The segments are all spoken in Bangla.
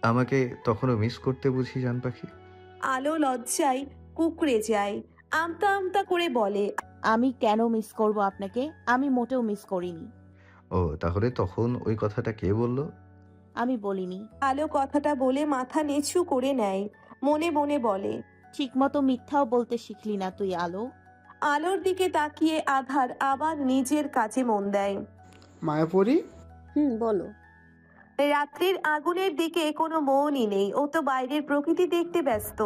আমাকে তখনও মিস করতে বুঝি জান পাখি? আলো লজ্জায় কুঁকড়ে যায়। আমতা আমতা করে বলে, আমি কেন মিস করব আপনাকে? আমি মোটেও মিস করিনি। ও তাহলে তখন ওই কথাটা কে বলল? আমি বলিনি। আলো কথাটা বলে মাথা নিচু করে নেয়। মনে মনে বলে, ঠিকমতো মিথ্যাও বলতে শিখলি না তুই আলো। আলোর দিকে তাকিয়ে আধার আবার নিজের কাজে মন দেয়। মায়াপরি, বলো। রাত্রির আগুনের দিকে কোনো মনই নেই, ও তো বাইরের প্রকৃতি দেখতে ব্যস্ত।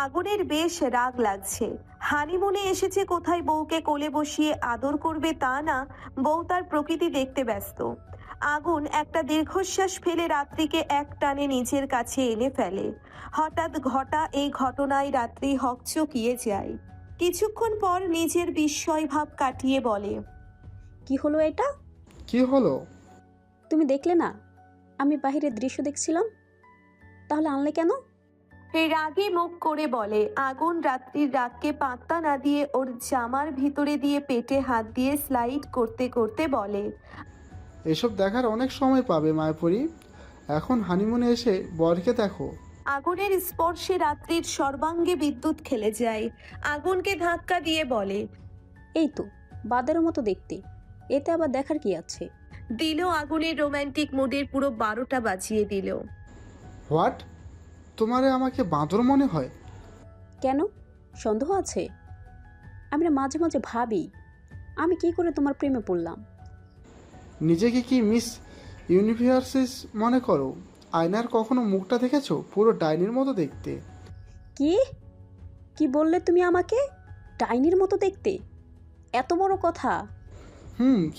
আগুনের বেশ রাগ লাগছে। হানিমুনে এসেছে কোথায় বউকে কোলে বসিয়ে আদর করবে তা না, বউ তার প্রকৃতি দেখতে ব্যস্ত। আগুন একটা দীর্ঘশ্বাস ফেলে রাত্রিকে এক টানে নিজের কাছে এনে ফেলে। হঠাৎ ঘটা এই ঘটনায় রাত্রি হকচকিয়ে যায়। কিছুক্ষণ পর নিজের বিস্ময় ভাব কাটিয়ে বলে, কি হলো এটা? কি হলো? তুমি দেখলে না আমি বাহিরের দৃশ্য দেখছিলাম? তাহলে আনলে কেন? রাগে মুখ করে বলে। আগুন রাত্রির রাগকে পাত্তা না দিয়ে ওর জামার ভিতরে দিয়ে পেটে হাত দিয়ে স্লাইড করতে করতে বলে, এসব দেখার অনেক সময় পাবে মায়াপরি। এখন হানিমুনে এসে বরকে দেখো। আগুনের স্পর্শে রাত্রির সর্বাঙ্গে বিদ্যুৎ খেলে যায়। আগুনকে ধাক্কা দিয়ে বলে, এই তো বাঁদরের মতো দেখতে, এতে আবার দেখার কি আছে? দিল আগুনের রোমান্টিক মুডের পুরো 12টা বাজিয়ে দিল। হোয়াট? তোমারে আমাকে বাঁদর মনে হয়? কেন, সন্দেহ আছে? আমি না মাঝে মাঝে ভাবি আমি কি করে তোমার প্রেমে পড়লাম। নিজেকে কি মিস ইউনিভার্সিস মনে করো? আয়নার কখনো মুখটা দেখেছো? পুরো ডাইনির মতো দেখতে। কি কি বললে তুমি আমাকে? ডাইনির মতো দেখতে? এত বড় কথা!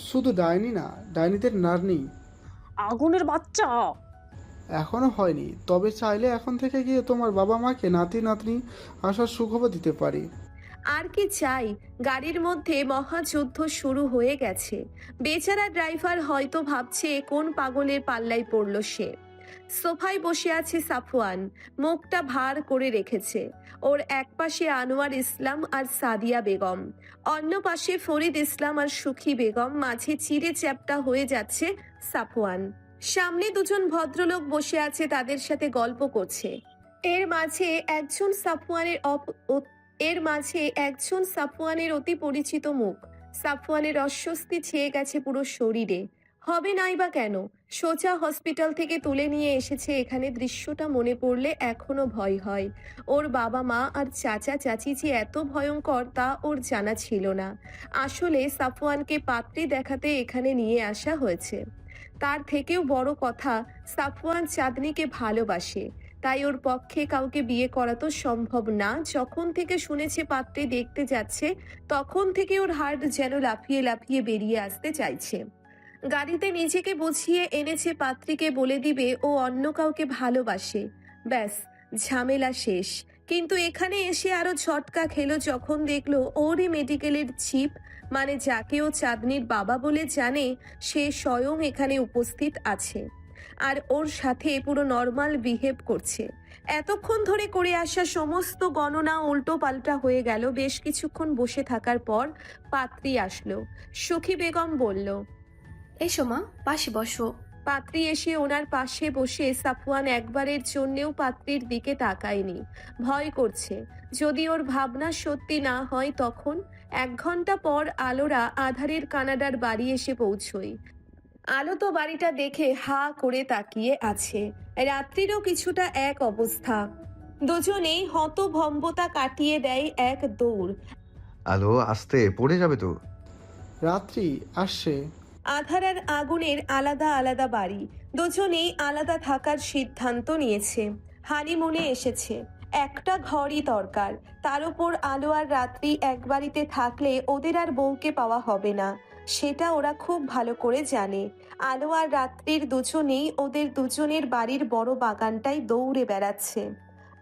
শুধু ডাইনি না, ডাইনিদের নারনি। আগুনের বাচ্চা! এখনো হয়নি, তবে চাইলে এখন থেকে গিয়ে তোমার বাবা মাকে নাতি নাতনি আসার সুখবর দিতে পারি। আর কি চাই? গাড়ির মধ্যে মহাযুদ্ধ শুরু হয়ে গেছে। বেচারা ড্রাইভার হয়তো ভাবছে কোন পাগলের পাল্লায় পড়ল সে। সোফায় বসে আছে সাফওয়ান, মুখটা ভার করে রেখেছে। ওর এক পাশে আনোয়ার ইসলাম আর সাদিয়া বেগম, অন্য পাশে ফরিদ ইসলাম আর সুখী বেগম, মাঝে চিড়ে চ্যাপ্টা হয়ে যাচ্ছে সাফওয়ান। সামনে দুজন ভদ্রলোক বসে আছে, তাদের সাথে গল্প করছে। এর মাঝে একজন সাফওয়ানের অতি পরিচিত মুখ। সাফওয়ানের অস্বস্তি ছেয়ে গেছে পুরো শরীরে। হবে নাই বা কেন, সোজা হসপিটাল থেকে তুলে নিয়ে এসেছে এখানে। দৃশ্যটা মনে পড়লে এখনো ভয় হয়। ওর বাবা মা আর চাচা চাচি যে এত ভয়ঙ্কর তা ওর জানা ছিল না। আসলে সাফওয়ানকে পাত্রী দেখাতে এখানে নিয়ে আসা হয়েছে। তার থেকেও বড় কথা, সাফওয়ান চাঁদনীকে ভালোবাসে, তাই ওর পক্ষে কাউকে বিয়ে করা তো সম্ভব না। যখন থেকে শুনেছে পাত্রী দেখতে যাচ্ছে, তখন থেকে ওর হার্ট যেন লাফিয়ে লাফিয়ে বেরিয়ে আসতে চাইছে। গাড়িতে নিজেকে বুঝিয়ে এনেছে পাত্রীকে বলে দিবে ও অন্য কাউকে ভালোবাসে, ব্যাস ঝামেলা শেষ। কিন্তু এখানে এসে আরো ঝটকা খেলো যখন দেখলো ওরই মেডিকেলের চিপ, মানে যাকে ও চাঁদনির বাবা বলে জানে, সে স্বয়ং এখানে উপস্থিত আছে আর ওর সাথে পুরো নর্মাল বিহেভ করছে। এতক্ষণ ধরে করে আসা সমস্ত গণনা উল্টো পাল্টা হয়ে গেল। বেশ কিছুক্ষণ বসে থাকার পর পাত্রী আসলো। সুখী বেগম বলল, এসো মা, পাশে বসো। পাত্রী এসে ওনার পাশে বসে সাফওয়ান একবারের জন্যেও পাত্রীর দিকে তাকায়নি। ভয় করছে যদি ওর ভাবনা সত্যি না হয় তখন। 1 ঘন্টা পর আলোরা আধারের কানাডার বাড়ি এসে পৌঁছয়। আলো তো বাড়িটা দেখে হা করে তাকিয়ে আছে। রাত্রিরও কিছুটা এক অবস্থা। দুজনেই হতভম্বতা কাটিয়ে দেয় এক দৌড়। আলো আস্তে, পড়ে যাবে তো। রাত্রি আসছে। আধার আর আগুনের আলাদা আলাদা বাড়ি, দুজনেই আলাদা থাকার সিদ্ধান্ত নিয়েছে। হানিমুনে এসেছে, একটা ঘরই দরকার। তার উপর আলো আর রাত্রি এক বাড়িতে থাকলে ওদের আর বউকে পাওয়া হবে না, সেটা ওরা খুব ভালো করে জানে। আলো আর রাত্রির দুজনেই ওদের দুজনের বাড়ির বড় বাগানটায় দৌড়ে বেড়াচ্ছে।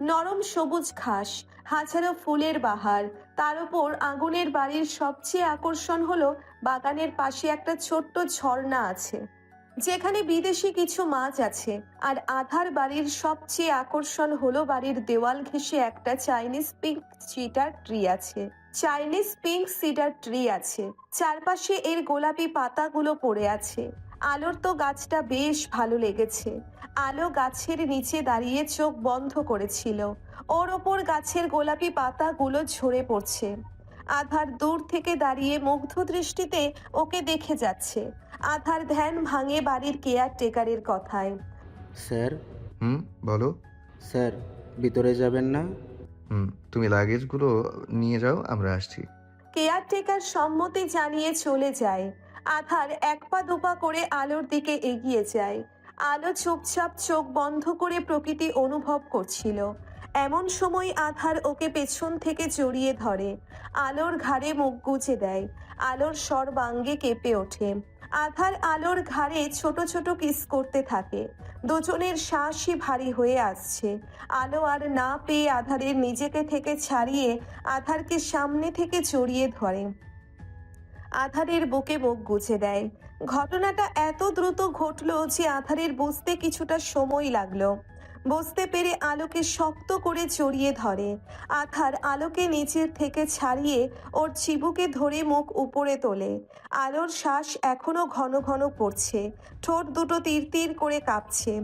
নরম সবুজ ঘাস, হাজারো ফুলের বাহার। তার উপর আগুনের বাড়ির সবচেয়ে আকর্ষণ হলো বাগানের পাশে একটা ছোট্ট ঝর্ণা আছে, যেখানে বিদেশি কিছু মাছ আছে। আর আধার বাড়ির সবচেয়ে আকর্ষণ হলো বাড়ির দেওয়াল ঘেঁষে একটা চাইনিজ পিঙ্ক সিডার ট্রি আছে। চারপাশে এর গোলাপি পাতাগুলো পড়ে আছে। আলোর তো গাছটা বেশ ভালো লেগেছে। আলো গাছের নিচে দাঁড়িয়ে চোখ বন্ধ করেছিল। ওর ওপর গাছের গোলাপি পাতাগুলো ঝরে পড়ছে। আধার দূর থেকে দাঁড়িয়ে মুগ্ধ দৃষ্টিতে ওকে দেখে যাচ্ছে। আধার ধ্যান ভাঙে বাড়ির কেয়ারটেকারের কথায়। স্যার, বলো। স্যার, ভিতরে যাবেন না? তুমি লাগেজগুলো নিয়ে যাও, আমরা আসছি। কেয়ারটেকার সম্মতি জানিয়ে চলে যায়। আধার এক পা দুপা করে আলোর দিকে এগিয়ে যায়। আলো চুপচাপ চোখ বন্ধ করে প্রকৃতি অনুভব করছিল। এমন সময় আধার ওকে পেছন থেকে জড়িয়ে ধরে। আলোর ঘাড়ে মুখ গুজে দেয়। আলোর সর্বাঙ্গে কেঁপে ওঠে। আধার আলোর ঘাড়ে ছোট ছোট কিস করতে থাকে। দুজনের শ্বাসই ভারী হয়ে আসছে। আলো আর না পেয়ে আধারের নিজেকে থেকে ছাড়িয়ে আধারকে সামনে থেকে জড়িয়ে ধরে। আধারের বুকে মুখ গুজে দেয়। ঘটনাটা এত দ্রুত ঘটলো যে আধারের বুঝতে কিছুটা সময় লাগলো। বুঝতে পেরে আলোকে শক্ত করে জড়িয়ে ধরে। আধার আলোকে নিচের থেকে ছাড়িয়ে ওর চিবুকে ধরে মুখ উপরে তোলে। আলোর শ্বাস এখনো ঘন ঘন পড়ছে। ঠোঁট দুটো তীর তীর করে কাঁপছে।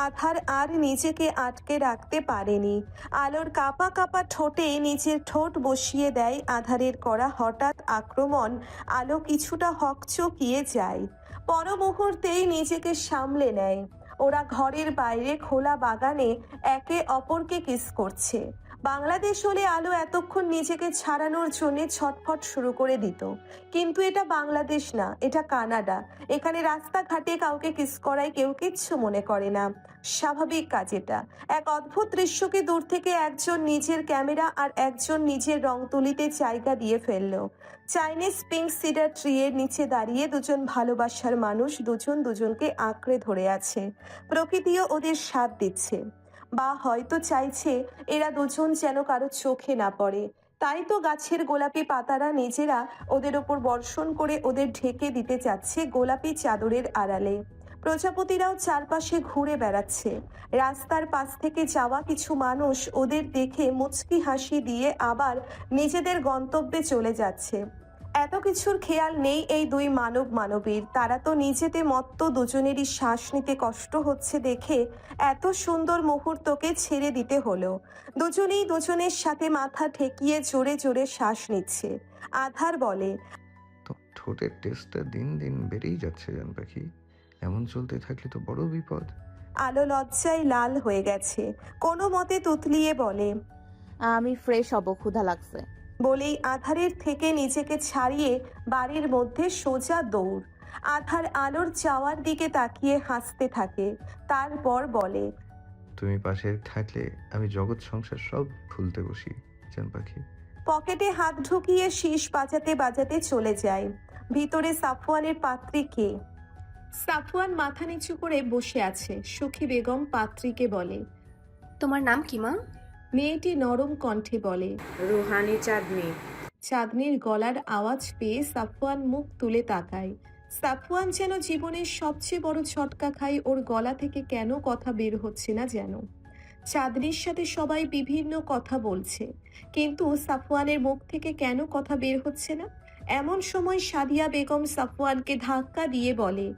আধার আর নিজেকে আটকে রাখতে পারেনি। আলোর কাঁপা কাঁপা ঠোঁটে নিজের ঠোঁট বসিয়ে দেয় আধারের করা হঠাৎ আক্রমণ। আলো কিছুটা হকচকিয়ে যায়। পর মুহূর্তেই নিজেকে সামলে নেয়। ওরা ঘরের বাইরে খোলা বাগানে একে অপরকে কিস করছে। বাংলাদেশ হলে আলো এতক্ষণ নিজেকে ছাড়ানোর জন্য ছটফট শুরু করে দিত, কিন্তু এটা বাংলাদেশ না, এটা কানাডা। এখানে রাস্তাঘাটে কাউকে কিস করায় কেউ কিচ্ছু মনে করে না, স্বাভাবিক কাজ এটা। এক অদ্ভুত দৃশ্যকে দূর থেকে একজন নিজের ক্যামেরা আর একজন নিজের রং তুলিতে জায়গা দিয়ে ফেললো। চাইনিজ পিঙ্ক সিডার ট্রিয়ের নিচে দাঁড়িয়ে দুজন ভালোবাসার মানুষ দুজন দুজনকে আঁকড়ে ধরে আছে। প্রকৃতিও ওদের সাথ দিচ্ছে, বা হয়তো চাইছে এরা দুজন যেন কারো চোখে না পড়ে। তাই তো গাছের গোলাপি পাতারা নিজেরা ওদের ওপর বর্ষণ করে ওদের ঢেকে দিতে চাচ্ছে গোলাপি চাদরের আড়ালে। প্রজাপতিরাও চারপাশে ঘুরে বেড়াচ্ছে। রাস্তার পাশ থেকে যাওয়া কিছু মানুষ ওদের দেখে মুচকি হাসি দিয়ে আবার নিজেদের গন্তব্যে চলে যাচ্ছে। এত কিছুর খেয়াল নেই এই দুই মানব মানবীর। তারা তো নিজেতে মত্ত, দুজনেরই শ্বাস নিতে কষ্ট হচ্ছে দেখে এত সুন্দর মুহূর্তকে ছেড়ে দিতে হলো। দুজনেই দুজনের সাথে মাথা ঠেকিয়ে জোরে জোরে শ্বাস নিচ্ছে। আধার বলে, তো ঠোঁটের টেস্টটা দিন দিন বেড়েই যাচ্ছে জান পাখি। এমন চলতে থাকলে তো বড় বিপদ। আলো লজ্জায় লাল হয়ে গেছে। কোনো মতে তুতলিয়ে বলে, আমি ফ্রেশ হব, ক্ষুধা লাগছে। বলেই আধারের থেকে নিজেকে ছাড়িয়ে বাড়ির মধ্যে সোজা দৌড়। আধার আলোর যাওয়ার দিকে তাকিয়ে হাসতে থাকে। তারপর বলে, তুমি পাশে থাকলে আমি জগৎ সংসার সব ভুলতে বসি জান পাখি। পকেটে হাত ঢুকিয়ে শীষ বাজাতে বাজাতে চলে যায়। ভিতরে সাফওয়ানের পাত্রী কে? সাফওয়ান মাথা নিচু করে বসে আছে। সুখী বেগম পাত্রীকে বলে, তোমার নাম কি মা? মেয়েটি নরম কণ্ঠে বলে, রুহানি চাঁদনি। চাঁদনির গলার আওয়াজ পেয়ে সাফওয়ান মুখ তুলে তাকায়। সাফওয়ান যেন জীবনের সবচেয়ে বড় ছটকা খায়। ওর গলা থেকে কেন কথা বের হচ্ছে না যেন। চাঁদনির সাথে সবাই বিভিন্ন কথা বলছে, কিন্তু সাফওয়ানের মুখ থেকে কেন কথা বের হচ্ছে না। এমন সময় সাদিয়া বেগম সাফওয়ানকে ধাক্কা দিয়ে বলে,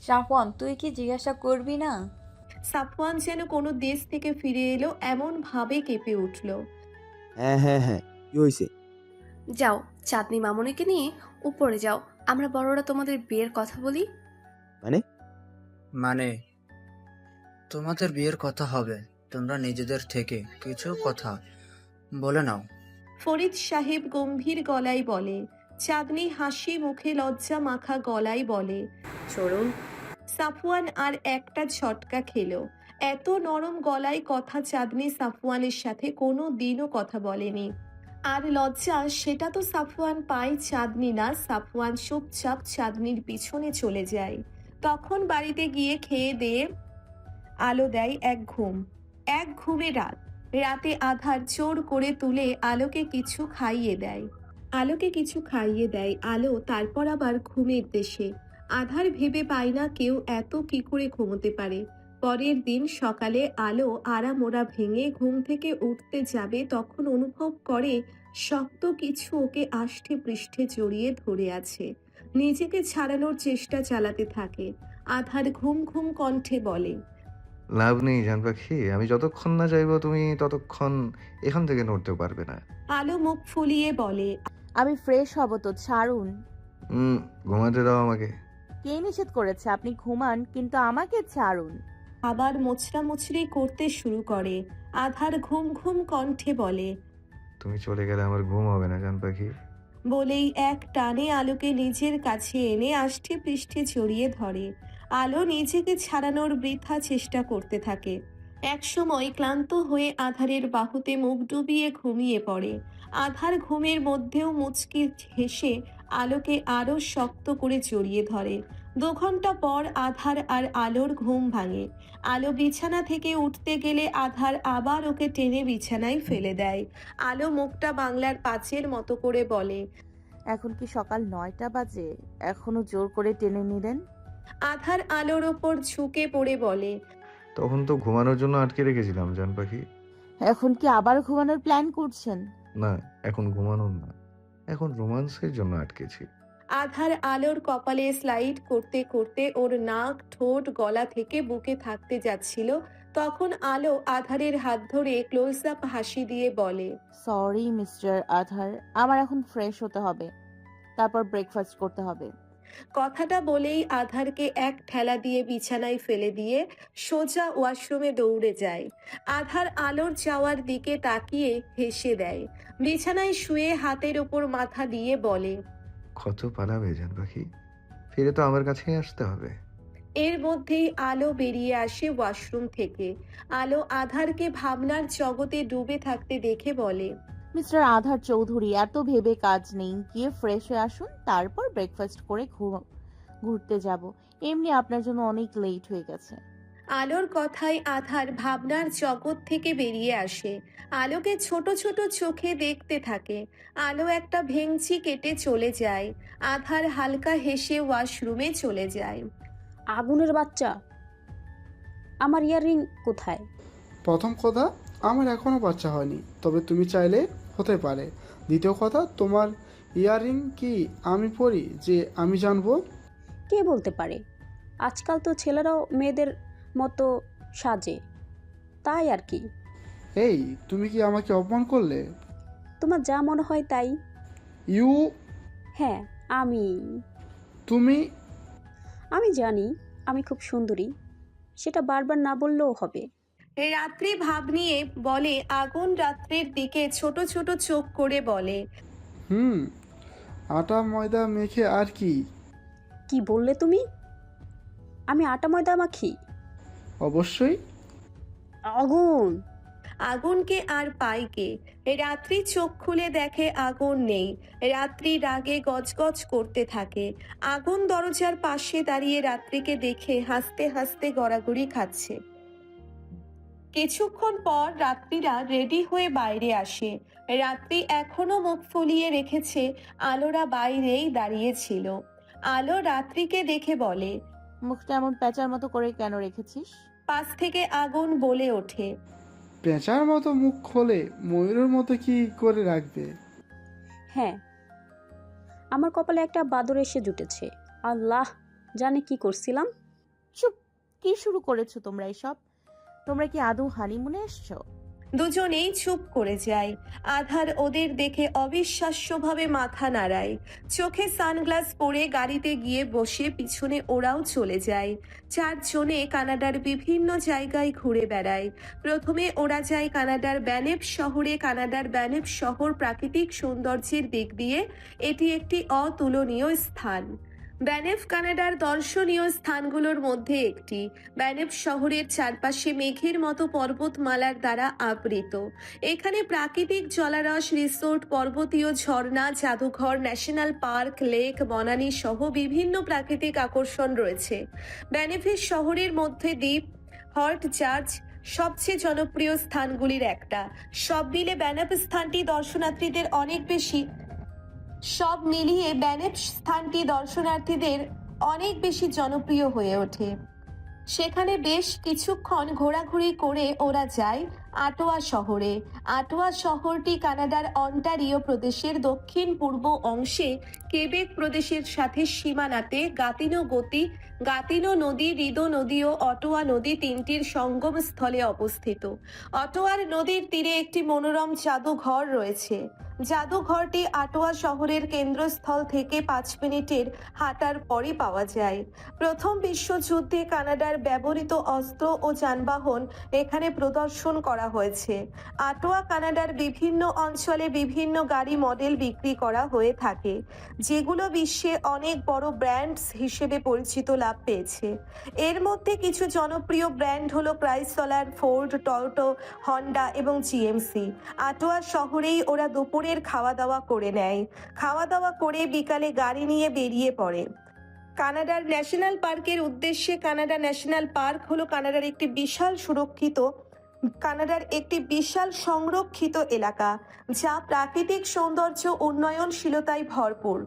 সাফওয়ান, তুই কি জিজ্ঞাসা করবি না? সাফওয়ান যেন কোনো দেশ থেকে ফিরে এলো এমন ভাবে কেঁপে উঠল। হ্যাঁ হ্যাঁ হ্যাঁ, কি হয়েছে? যাও, চাঁদনি মামুনিকে নিয়ে উপরে যাও, আমরা বড়রা তোমাদের বিয়ের কথা বলি। মানে তোমাদের বিয়ের কথা হবে, তোমরা নিজেদের থেকে কিছু কথা বলে নাও। ফরিদ সাহেব গম্ভীর গলায় বলে। চাঁদনি হাসি মুখে লজ্জা মাখা গলায় বলে, চলুন। সাফওয়ান আর একটা ঝটকা খেলো। এত নরম গলায় কথা চাঁদনি সাফওয়ানের সাথে কোনো দিনও কথা বলেনি। আর লজ্জা সেটা তো সাফওয়ান পায়, চাঁদনি না। সাফওয়ান চুপচাপ চাঁদনির পিছনে চলে যায়। তখন বাড়িতে গিয়ে খেয়ে দিয়ে আলো দেয় এক ঘুম। এক ঘুমে রাতে আধার জোর করে তুলে আলোকে কিছু খাইয়ে দেয়। আলো তারপর আবার ঘুমের দেশে। আধার ভেবে পায় না কেউ এত কি করে ঘুমোতে পারে। পরের দিন সকালে আলো আড়ামোড়া ভেঙে ঘুম থেকে উঠতে যাবে, তখন অনুভব করে শক্ত কিছু ওকে আষ্টে পৃষ্ঠে জড়িয়ে ধরে আছে। নিজেকে ছাড়ানোর চেষ্টা চালাতে থাকে। আধার ঘুম ঘুম কণ্ঠে বলে। লাভ নেই জান পাখি, আমি যতক্ষণ না চাইবো তুমি ততক্ষণ এখান থেকে নড়তেও পারবে না। আলো মুখ ফুলিয়ে বলে। আমি ফ্রেশ হব তো, ছাড়ুন। হুম, ঘুমাতে দাও আমাকে। কে নিষেধ করেছে? আপনি ঘুমান, কিন্তু আমাকে ছাড়ুন। আবার মোচড়ামুচড়ি করতে শুরু করে। আধার ঘুম ঘুম কণ্ঠে বলে। তুমি চলে গেলে আমার ঘুম হবে না জান পাখি। বলেই এক টানে আলোকে নিজের কাছে এনে আষ্টে পৃষ্ঠে জড়িয়ে ধরে। আলো নিজেকে ছাড়ানোর বৃথা চেষ্টা করতে থাকে। একসময় ক্লান্ত হয়ে আধারের বাহুতে মুখ ডুবিয়ে ঘুমিয়ে পড়ে। আধার ঘুমের মধ্যেও মুচকি হেসে আলোকে আরো শক্ত করে জড়িয়ে ধরে। 2 ঘন্টা পর আধার আর আলোর ঘুম ভাঙে। আলো বিছানা থেকে উঠতে গেলে আধার আবার ওকে টেনে বিছানায় ফেলে দেয়। আলো মুখটা বাংলার পাঁচের মতো করে বলে। এখন কি সকাল 9টা বাজে? এখনো জোর করে টেনে নিলেন? আধার আলোর ওপর ঝুঁকে পড়ে বলে। তখন তো ঘুমানোর জন্য আটকে রেখেছিলাম জান পাখি। এখন কি আবার ঘুমানোর প্ল্যান করছেন? না, এখন ঘুমানোর না, এখন রোমান্সের জন্য আটকেছি। আধার আলোর কপালে স্লাইড করতে করতে ওর নাক, ঠোঁট, গলা থেকে বুকে থাকতে যাচ্ছিল। তখন আলো আধারের হাত ধরে ক্লোজ আপ হাসি দিয়ে বলে। সরি মিস্টার আধার, আমার এখন ফ্রেশ হতে হবে, তারপর ব্রেকফাস্ট করতে হবে। কথাটা বলেই আধারকে এক ঠেলা দিয়ে বিছানায় ফেলে দিয়ে সোজা ওয়াশরুমে দৌড়ে যায়। আধার আলোর যাওয়ার দিকে তাকিয়ে হেসে দেয়। বিছানায় শুয়ে হাতের ওপর মাথা দিয়ে বলে। কত পালাবে জান পাখি, ফিরে তো আমার কাছেই আসতে হবে। এর মধ্যেই আলো বেরিয়ে আসে ওয়াশরুম থেকে। আলো আধারকে ভাবনার জগতে ডুবে থাকতে দেখে বলে। মিস্টার আধার চৌধুরী, এত ভেবে কাজ নেই, গিয়ে ফ্রেশ হয়ে আসুন, তারপর ব্রেকফাস্ট করে ঘুরতে যাব। এমনি আপনার জন্য অনেক লেট হয়ে গেছে। আলোর কথায় আধার ভাবনার জগৎ থেকে বেরিয়ে আসে। আলোকে ছোট ছোট চোখে দেখতে থাকে। আলো একটা ভেংচি কেটে চলে যায়। আধার হালকা হেসে ওয়াশরুমে চলে যায়। আগুনের বাচ্চা, আমার ইয়াররিং কোথায়? প্রথম কথা, আমার এখনও বাচ্চা হয়নি, তবে তুমি চাইলে হতে পারে। দ্বিতীয় কথা, তোমার ইয়াররিং কি আমি পরি যে আমি জানবো? কে বলতে পারে? আজকাল তো ছেলেরাও মেয়েদের মতো সাজে, তাই আর কি। এই, তুমি কি আমাকে অপমান করলে? তোমার যা মনে হয় তাই। ইউ, হ্যাঁ তুমি। আমি জানি আমি খুব সুন্দরী, সেটা বারবার না বললেও হবে। রাত্রি ভাব নিয়ে বলে। আগুন রাত্রির দিকে ছোট ছোট চোখ করে বলে। আটা ময়দা মেখে আর কি? কি বললে তুমি? আমি আটা ময়দা মাখি? অবশ্যই। আগুন! আগুনকে আর পায় কে? রাত্রি চোখ খুলে দেখে আগুন নেই। রাত্রি রাগে গজগজ করতে থাকে। আগুন দরজার পাশে দাঁড়িয়ে রাত্রিকে দেখে হাসতে হাসতে গড়াগড়ি খাচ্ছে। কিছুক্ষণ পর রাত্রিরা রেডি হয়ে বাইরে আসে। রাত্রি এখনো মুখ ফুলিয়ে রেখেছে। আলোরা বাইরেই দাঁড়িয়ে ছিল। আলো রাত্রিকে দেখে বলে। মুখটা এমন প্যাঁচার মতো করে কেন রেখেছিস? পাশ থেকে আগুন বলে ওঠে। পেঁচার মতো মুখ খোলে ময়ূরের মতো কি করে রাখবে? হ্যাঁ, আমার কপালে একটা বাদর এসে জুটেছে। আল্লাহ জানে কি করছিলাম। চুপ! কি শুরু করেছো তোমরা এসব? তোমরা কি আদৌ হানিমুনে এসছো? দুজনেই চুপ করে যায়। আধার ওদের দেখে অবিশ্বাস্যভাবে মাথা নাড়ায়। চোখে সানগ্লাস পরে গাড়িতে গিয়ে বসে পিছনে ওরাও চলে যায়। 4 জনে কানাডার বিভিন্ন জায়গায় ঘুরে বেড়ায়। প্রথমে ওরা যায় কানাডার ব্যানেফ শহরে। কানাডার ব্যানেফ শহর প্রাকৃতিক সৌন্দর্যের দিক দিয়ে এটি একটি অতুলনীয় স্থান। ব্যানেফ কানাডার দর্শনীয় স্থানগুলোর মধ্যে একটি। ব্যানেফ শহরের চারপাশে মেঘের মতো পর্বতমালার দ্বারা আবৃত। এখানে প্রাকৃতিক জলারস, রিসোর্ট, পর্বতীয় ঝর্ণা, জাদুঘর, ন্যাশনাল পার্ক, লেক, বনানী সহ বিভিন্ন প্রাকৃতিক আকর্ষণ রয়েছে। ব্যানেফের শহরের মধ্যে দ্বীপ হর্ট চার্চ সবচেয়ে জনপ্রিয় স্থানগুলির একটা। সব মিলিয়ে ব্যানেফ স্থানটি দর্শনার্থীদের অনেক বেশি জনপ্রিয় হয়ে ওঠে। সেখানে বেশ কিছুক্ষণ ঘোরাঘুরি করে ওরা যায় আটোয়া শহরে। আটোয়া শহরটি কানাডার অন্টারিও প্রদেশের দক্ষিণ পূর্ব অংশে কেবেক প্রদেশের সাথে সীমানাতে গাতিনো নদী, রিদো নদী ও অটোয়া নদী তিনটির সঙ্গম স্থলে অবস্থিত। অটোয়ার নদীর তীরে একটি মনোরম জাদুঘর রয়েছে। জাদুঘরটি আটোয়া শহরের কেন্দ্রস্থল থেকে 5 মিনিটের হাঁটার পরই পাওয়া যায়। প্রথম বিশ্বযুদ্ধে কানাডার ব্যবহৃত অস্ত্র ও যানবাহন এখানে প্রদর্শন করা হয়েছে। আটোয়া কানাডার বিভিন্ন অঞ্চলে বিভিন্ন গাড়ি মডেল বিক্রি করা হয়ে থাকে, যেগুলো বিশ্বে অনেক বড় ব্র্যান্ডস হিসেবে পরিচিত লাভ পেয়েছে। এর মধ্যে কিছু জনপ্রিয় ব্র্যান্ড হলো ক্রাইসলার, ফোর্ড, টয়োটা, হন্ডা এবং জিএমসি। আটোয়া শহরেই ওরা দুপুরের খাওয়া দাওয়া করে নেয়। খাওয়া দাওয়া করে বিকালে গাড়ি নিয়ে বেরিয়ে পড়ে কানাডার ন্যাশনাল পার্কের উদ্দেশ্যে। কানাডা ন্যাশনাল পার্ক হলো কানাডার একটি বিশাল সংরক্ষিত এলাকা, যা প্রাকৃতিক সৌন্দর্য উন্নয়নশীলতায় ভরপুর।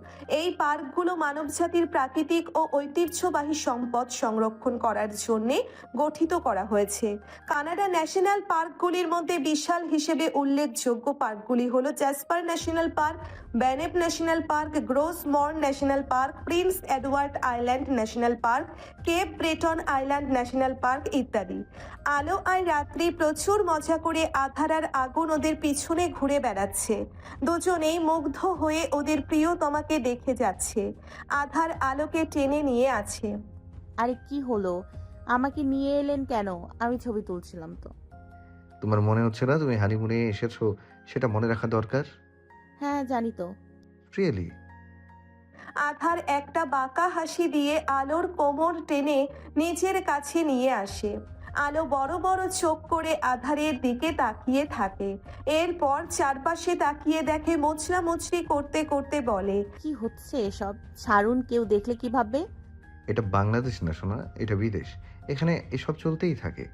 এই পার্কগুলো মানবজাতির প্রাকৃতিক ও ঐতিহ্যবাহী সম্পদ সংরক্ষণ করার জন্যে গঠিত করা হয়েছে। কানাডা ন্যাশনাল পার্কগুলির মধ্যে বিশাল হিসেবে উল্লেখযোগ্য পার্কগুলি হলো Jasper national park, Banff national park, Gros Morne national park, Prince Edward island national park, Cape Breton island national park ইত্যাদি। আলো আর রাত্রি প্রচুর মজা করে আধার আর আগুন ওদের পিছনে ঘুরে বেড়াচ্ছে। দুজনেই মুগ্ধ হয়ে ওদের প্রিয়তমাকে দেখে যাচ্ছে। আধার আলোকে টেনে নিয়ে আছে। আরে কি হলো? আমাকে নিয়ে এলেন কেন? আমি ছবি তুলছিলাম তো। তোমার মনে হচ্ছে না তুমি হানিমুনে এসেছো? সেটা মনে রাখা দরকার। হ্যাঁ জানি তো। রিয়েলি? আধার একটা বাঁকা হাসি দিয়ে আলোর কোমর টেনে নিজের কাছে নিয়ে আসে। আলো বড় বড় চোখ করে আধারের দিকে তাকিয়ে থাকে। এরপর চারপাশে তাকিয়ে দেখে মোচড়া মুচড়ি করতে করতে বলে, কি হচ্ছে এসব? ছাড়ুন, কেউ দেখলে কি ভাববে? এটা বাংলাদেশ না সোনা, এটা বিদেশ। এখানে এসব চলতেই থাকে।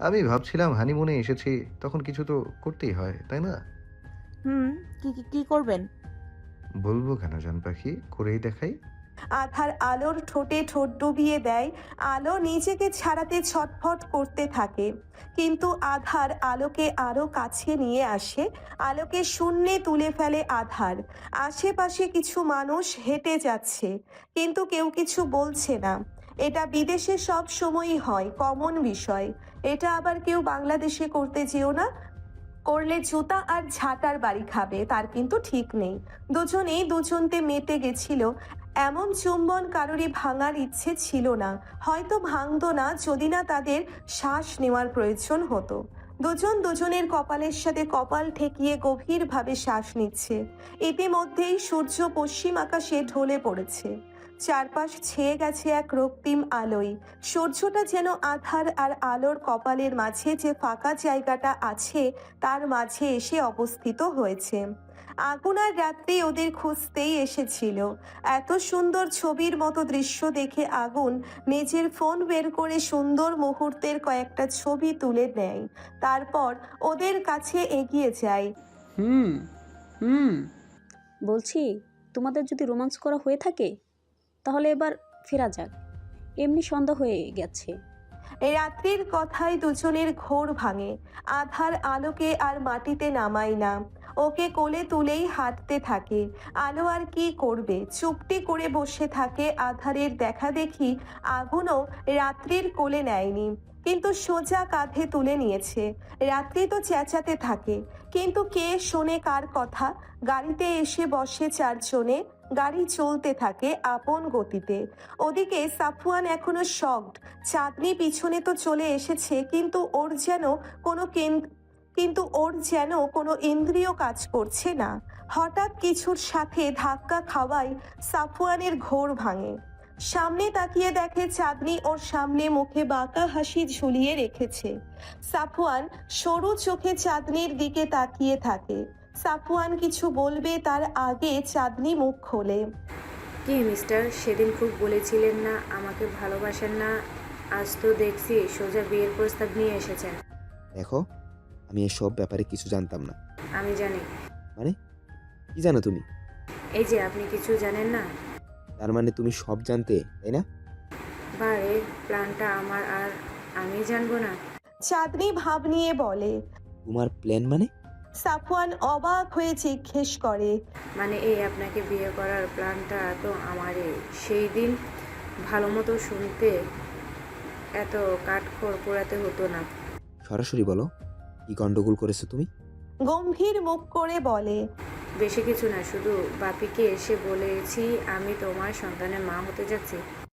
আমি ভাবছিলাম হানিমুনে এসেছি, তখন কিছু তো করতেই হয়, তাই না? হুম, কি কি কি করবেন? বলবো কেন জান পাখি, করেই দেখাই। আধার আলোর ঠোঁটে ঠোঁট ডুবিয়ে দেয়। আলো নিজেকে ছাড়াতে ছটফট করতে থাকে, কিন্তু আধার আলোকে আরো কাছে নিয়ে আসে। আলোকে শূন্যে তুলে ফেলে আধার। আশেপাশে কিছু মানুষ হেঁটে যাচ্ছে, কিন্তু কেউ কিছু বলছে না। এটা বিদেশে সব সময়ই হয়, কমন বিষয়। এটা আবার কেউ বাংলাদেশে করতে যেও না, করলে জুতা আর ঝাঁটার বাড়ি খাবে, তার কিন্তু ঠিক নেই। দুজনেই দুজনতে মেতে গেছিল। এমন চুম্বন কারোরই ভাঙার ইচ্ছে ছিল না, হয়তো ভাঙতো না যদি না তাদের শ্বাস নেওয়ার প্রয়োজন হতো। দুজন দুজনের কপালের সাথে কপাল ঠেকিয়ে গভীরভাবে শ্বাস নিচ্ছে। ইতিমধ্যেই সূর্য পশ্চিম আকাশে ঢলে পড়েছে। চারপাশ ছেয়ে গেছে এক রক্তিম আলোয়। সূর্যটা যেন আধার আর আলোর কপালের মাঝে যে ফাঁকা জায়গাটা আছে তার মাঝে এসে অবস্থিত হয়েছে। আগুন আর রাত্রি ওদের খুঁজতেই এসেছিল। এত সুন্দর ছবির মতো দৃশ্য দেখে আগুন নিজের ফোন বের করে সুন্দর মুহূর্তের কয়েকটা ছবি তুলে নেয়। তারপর ওদের কাছে এগিয়ে যায়। হুম হুম বলছি, তোমাদের যদি রোমান্স করা হয়ে থাকে তাহলে এবার ফেরা যাক, এমনি সন্ধ্যা হয়ে গেছে। এই রাত্রির কথায় দুজনের ঘোর ভাঙে। আধার আলোকে আর মাটিতে নামায় না, ওকে কোলে তুলেই হাঁটতে থাকে। আলো আর কি করবে, চুপটি করে বসে থাকে। আধারের দেখা দেখি আগুনও রাত্রির কোলে নেয়নি, কিন্তু সোজা কাঁধে তুলে নিয়েছে। রাত্রি তো চেঁচাতে থাকে, কিন্তু কে শোনে কার কথা। গাড়িতে এসে বসে চারজনে। গাড়ি চলতে থাকে আপন গতিতে। ওদিকে সাফওয়ান এখনো শকড। চাঁদনি পিছনে তো চলে এসেছে, কিন্তু ওর যেন কোনো ইন্দ্রিয় কাজ করছে না। হঠাৎ কিছুর সাথে ধাক্কা খাওয়ায় সাফওয়ানের ঘোর ভাঙে। সামনে তাকিয়ে দেখে চাঁদনি ওর সামনে মুখে বাঁকা হাসি ঝুলিয়ে রেখেছে। সাফওয়ান সরু চোখে চাঁদনির দিকে তাকিয়ে থাকে। সাফওয়ান কিছু বলবে তার আগে চাঁদনি মুখ খোলে। কি মিস্টার, সেদিন খুব বলেছিলেন না আমাকে ভালোবাসেন না, আজ তো দেখছি সোজা বিয়ের প্রস্তাব নিয়ে এসেছেন। দেখো, আমি এসব ব্যাপারে কিছু জানতাম না। আমি জানি। মানে কি জানো তুমি? এই যে আপনি কিছু জানেন না, তার মানে তুমি সব জানতে, তাই না? বারে প্ল্যানটা আমার, আর আমি জানবো না? চাঁদনি ভাব নিয়ে বলে, তোমার প্ল্যান মানে? সাফওয়ান অবাক হয়ে জিজ্ঞেস করে। মানে এই আপনাকে বিয়ে করার প্ল্যানটা তো আমারই। সেই দিন ভালো মতো শুনতে এত কাঠখড় পোড়াতে হতো না। সরাসরি বলো, কি গন্ডগোল করেছো তুমি? গম্ভীর মুখ করে বলে। বেশি কিছু না, শুধু বাপিকে এসে বলেছি আমি তোমার সন্তানের মা হতে যাচ্ছি।